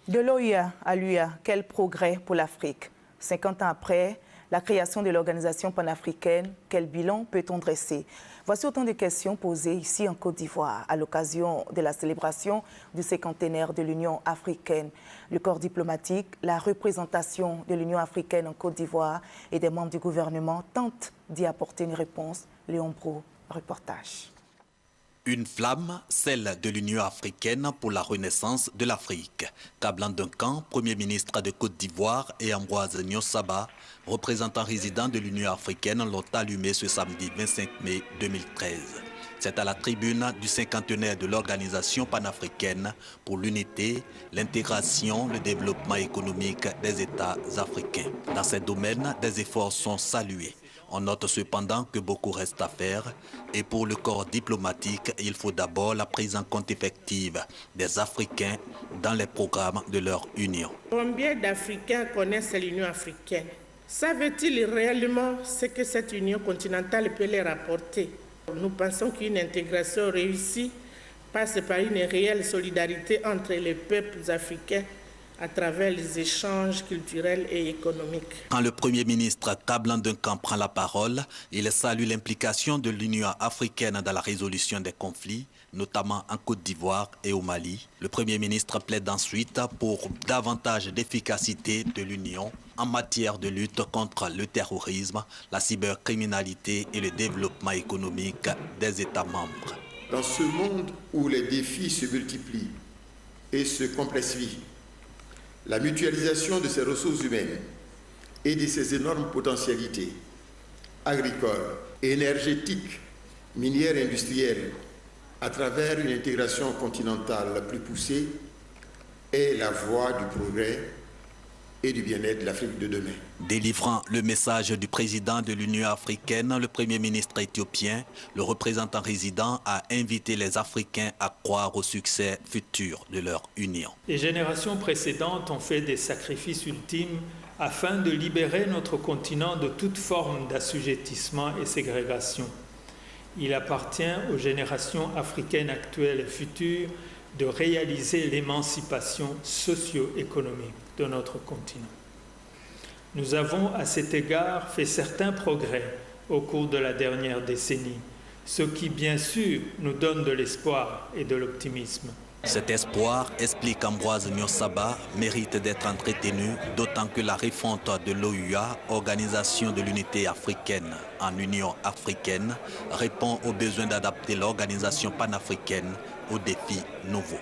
De l'OUA à l'UA, quel progrès pour l'Afrique? 50 ans après la création de l'organisation panafricaine, quel bilan peut-on dresser? Voici autant de questions posées ici en Côte d'Ivoire à l'occasion de la célébration du cinquantenaire de l'Union africaine. Le corps diplomatique, la représentation de l'Union africaine en Côte d'Ivoire et des membres du gouvernement tentent d'y apporter une réponse. Léon Bro, reportage. Une flamme, celle de l'Union africaine pour la renaissance de l'Afrique. Kablan Duncan, Premier ministre de Côte d'Ivoire, et Ambroise Niosaba, représentant résident de l'Union africaine, l'ont allumé ce samedi 25 mai 2013. C'est à la tribune du cinquantenaire de l'organisation panafricaine pour l'unité, l'intégration, le développement économique des États africains. Dans ces domaines, des efforts sont salués. On note cependant que beaucoup reste à faire et pour le corps diplomatique, il faut d'abord la prise en compte effective des Africains dans les programmes de leur union. Combien d'Africains connaissent l'Union africaine? Savent-ils réellement ce que cette union continentale peut leur apporter? Nous pensons qu'une intégration réussie passe par une réelle solidarité entre les peuples africains à travers les échanges culturels et économiques. Quand le Premier ministre Kablan Duncan prend la parole, il salue l'implication de l'Union africaine dans la résolution des conflits, notamment en Côte d'Ivoire et au Mali. Le Premier ministre plaide ensuite pour davantage d'efficacité de l'Union en matière de lutte contre le terrorisme, la cybercriminalité et le développement économique des États membres. Dans ce monde où les défis se multiplient et se complexifient, la mutualisation de ces ressources humaines et de ces énormes potentialités agricoles, énergétiques, minières et industrielles à travers une intégration continentale plus poussée est la voie du progrès et du bien-être de l'Afrique de demain. Délivrant le message du président de l'Union africaine, le Premier ministre éthiopien, le représentant résident a invité les Africains à croire au succès futur de leur union. Les générations précédentes ont fait des sacrifices ultimes afin de libérer notre continent de toute forme d'assujettissement et ségrégation. Il appartient aux générations africaines actuelles et futures de réaliser l'émancipation socio-économique de notre continent. Nous avons à cet égard fait certains progrès au cours de la dernière décennie, ce qui bien sûr nous donne de l'espoir et de l'optimisme. Cet espoir, explique Ambroise Niosaba, mérite d'être entretenu, d'autant que la refonte de l'OUA, Organisation de l'Unité africaine en Union africaine, répond au besoin d'adapter l'organisation panafricaine aux défis nouveaux.